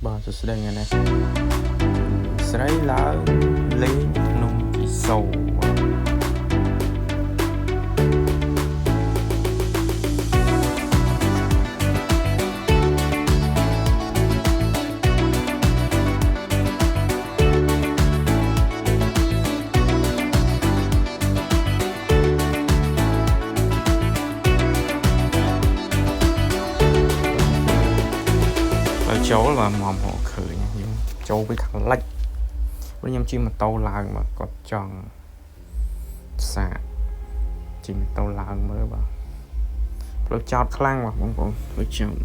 Bà sẽ đây nghe này Sấy lá lấy nông kỳ sầu Cháu là mòm hộ khởi nha cháu với thằng lách với nhâm chi mà tàu lại mà có tròn xạ chỉ mà tàu lại mới vào rồi chọt khăn mà cũng với chồng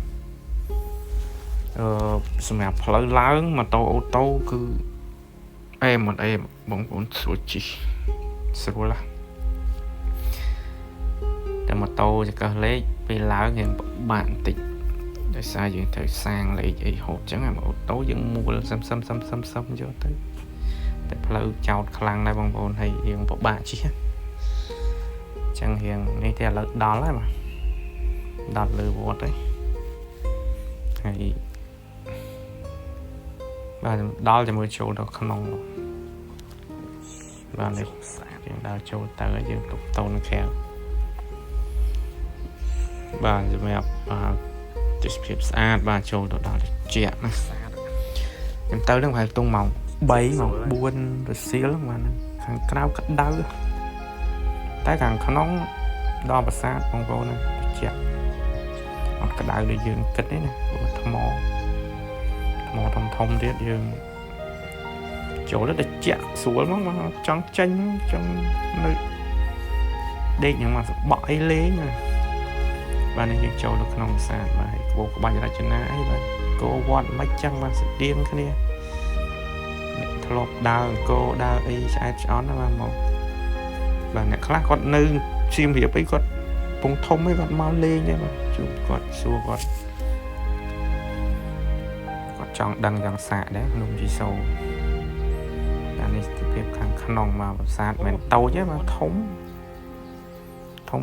xem nào phải lớn mà tàu ô tô cứ em cũng sửa chỉ sửa là để mà tàu chỉ có lấy bị lớn thì bạn tịch để sao chuyện thời sang lại vậy hột chẳng là một tối vẫn mua xăm cho tới để lâu chào khăn này bằng bồn hay hiện một bà chứ chẳng hiện này theo là đó lại mà đặt lừa bột đấy hay và đó là một chỗ đó không nông và này chuyện đó chỗ tới dương tục tôn khéo và rồi mẹភាពស្អាតបាទចូលទៅដល់ជាក់ណាខ្ញុំទៅនឹងហើយទុំម៉ោង3ម៉ោង4រសៀលបាទខាងក្រៅក្តៅតែខាងក្នុងដល់ប្រាសាទបងប្អូនណាជាក់អត់ក្តៅដូចយើងគិតទេណាព្រោះថ្មធំទៀតយើងចូលទៅជាក់ស្រួលមកចង់ចេញចង់នៅដេកយ៉ាងមកសបក់អីលេងណាបាទនេះយើងចូលទៅក្នុងប្រាសាទបាទគោក្បាច់រចនាអីបាទគោវត្តមិនចឹងបានស្តៀងគ្នាធ្លាប់ដើរគោដើរអីឆ្អែតឆ្អន់ណាបាទមកបាទអ្នកខ្លះគាត់នៅសៀមរាបអីគាត់ពងធំអីគាត់មកលេងដែរបាទជួបគាត់សួរគាត់ចង់ដឹងយ៉ាងសាកដែរភ្នំជីសូអានេះទីភាពខាងក្នុងមកប្រាសាទមិនតូចទេបាទធំ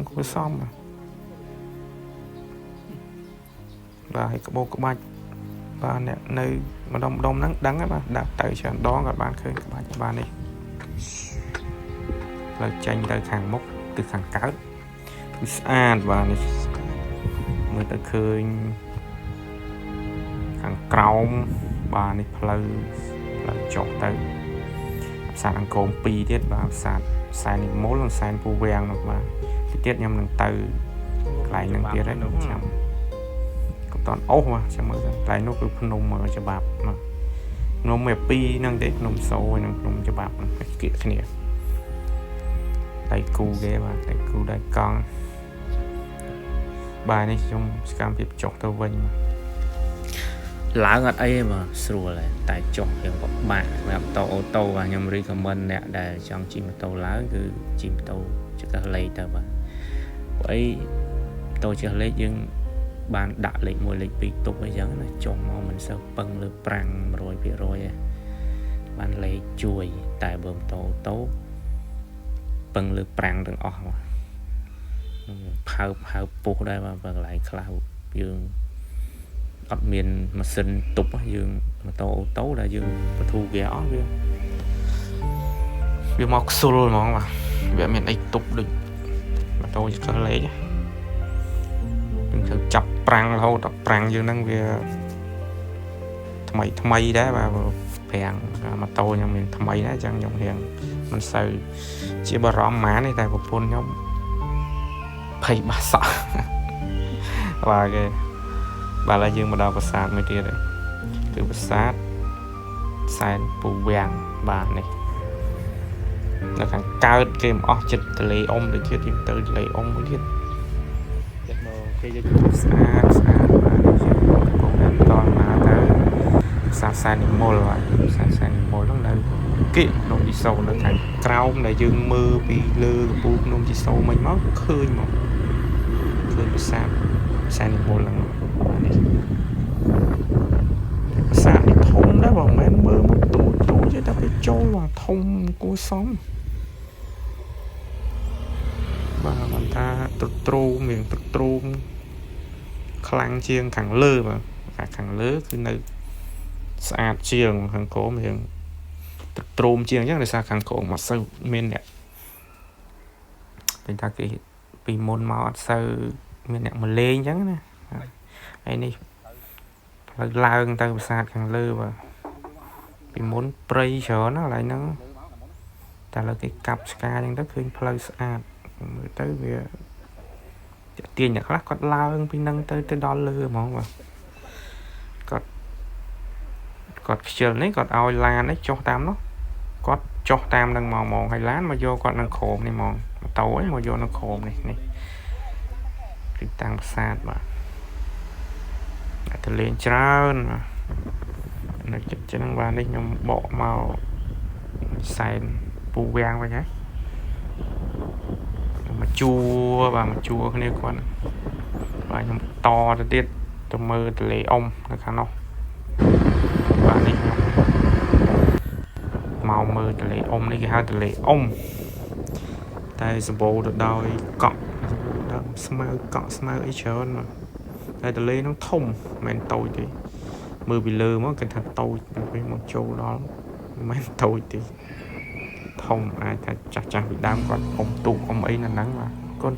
គួរសមបាទហើយក្បោក្បាច់បាទអ្នកនៅម្ដុំហ្នឹងដឹងហើយបាទដាក់ទៅច្រើនដងក៏បានឃើញក្បាច់បាទនេះលើចេញទៅខាងមុខទៅខាងកើតគឺស្អាតបាទនេះមើលទៅឃើញខាងក្រោមបាទនេះផ្លូវចុះទៅប្រាសាទអង្គរ2ទៀតបាទប្រាសាទសែននិមលនិងសែនពូវាំងនោះបាទទៀតខ្ញុំនឹងទៅកន្លែងហ្នឹងទៀតហើយខ្ញុំតន់អូសមកចាំមើលតែនោះគឺភ្នំច្បាប់ភ្នំមេពីហ្នឹងទេភ្នំសូហើយនឹងភ្នំច្បាប់គៀកគ្នាដៃគូគេបាទដៃគូដៃកង់បាទនេះខ្ញុំសកម្មភាពចុះទៅវិញឡើងអត់អីទេបាទស្រួលហើយតែចុះយើងពិបាកសម្រាប់តអូតូបាទខ្ញុំរីកមិនអ្នកដែលចង់ជិះម៉ូតូឡើងគឺជិះម៉ូតូចកលេខទៅបាទព្រោះអីម៉ូតូចកលេខយើងបានដាក់លេខ1លេខ2ទុកអីចឹងណាចុះមកមិនសូវពឹងលើប្រាំង 100% ទេបានលេខជួយតែបើម៉ូតូតូពឹងលើប្រាំងទាំងអស់មកផើពុះដែរបាទកន្លែងខ្លះយើងអត់មានម៉ាស៊ីនទប់យើងម៉ូតូអូតូដែលយើងបធូគេអស់វាមកខ្សុលហ្មងបាទវាមានអីទប់ដូចម៉ូតូចកលេខយើងត្រូវចាប់ប្រាំងរហូតដល់ប្រាំងយើងហ្នឹងវាថ្មីដែរបាទប្រាំងម៉ូតូខ្ញុំមានថ្មីដែរអញ្ចឹងខ្ញុំរៀងមិនសូវជាបារម្ភហ្មងទេតែប្រពន្ធខ្ញុំភ័យបាសក់បាទគេបាទឡើយយើងមកដល់ប្រាសាទមួយទៀតហើយគឺប្រាសាទសែនពូវាំងបាទនេះនៅខាងកើតគេមិនអស់ចិត្តទន្លេអ៊ំដូចទៀតយើងទៅទន្លេអ៊ំមួយទៀតគេយកស្អាតបាទយើងកំពុងតែតមកទៅផ្សារសែននិមលបាទផ្សារសែននិមលហ្នឹងនៅគៀកភ្នំជីសូនៅខាងក្រោមដែលយើងមើលពីលើកំពូលភ្នំជីសូមិញមកឃើញប្រាសាទសែននិមលហ្នឹងបាទនេះប្រាសាទនេះធំដែរបងមិនមែនមើលមកទូទេតែពេលចូលមកធំគួរសមបាទបានថាទ្រូមខ្លាំងជាងខាងលើបាទខាងលើគឺនៅ ស្អាតជាងខាងក្រោមយើងទ្រោមជាងអញ្ចឹងដោយសារខាងក្រោមអត់សូវមានអ្នកតែថាគេពីមុនមកអត់សូវមានអ្នកមកលេងអញ្ចឹងណាហើយនេះផ្លូវឡើងទៅប្រាសាទខាងលើបាទពីមុនព្រៃច្រើនណាកន្លែងហ្នឹងតែឥឡូវគេកាប់ឆ្កាអញ្ចឹងទៅឃើញផ្លូវស្អាតមើលទៅវាទាញអ្នកខ្លះគាត់ឡើងពីហ្នឹងទៅដល់លើហ្មងបាទគាត់ខ្ជិលនេះគាត់ឲ្យឡាននេះចុះតាមនោះគាត់ចុះតាមនឹងមកហើយឡានមកយកគាត់នឹងក្រោមនេះហ្មងម៉ូតូឯងមកយកនឹងក្រោមនេះពីតាំងប្រាសាទបាទទៅលេងច្រើនបាទនៅចិត្តចឹងបាទនេះខ្ញុំបកមកសែនពូវាំងវិញហ៎មកជួបាទមកជួគ្នាគាត់បាទខ្ញុំតទៅទៀតទៅមើលទន្លេអ៊ុំនៅខាងនោះបាទនេះមកមើលទន្លេអ៊ុំនេះគេហៅទន្លេអ៊ុំតែសម្បូរទៅដោយកក់ដើមស្មៅកក់ស្មៅអីច្រើនតែទន្លេនោះធំមិនមែនតូចទេមើលពីលើមកគេថាតូចពេលមកចូលដល់មិនមែនតូចទេធំអាចថាចាស់ពីដើមគាត់អ៊ុំទូកអ៊ុំអីនៅហ្នឹងបាទកូន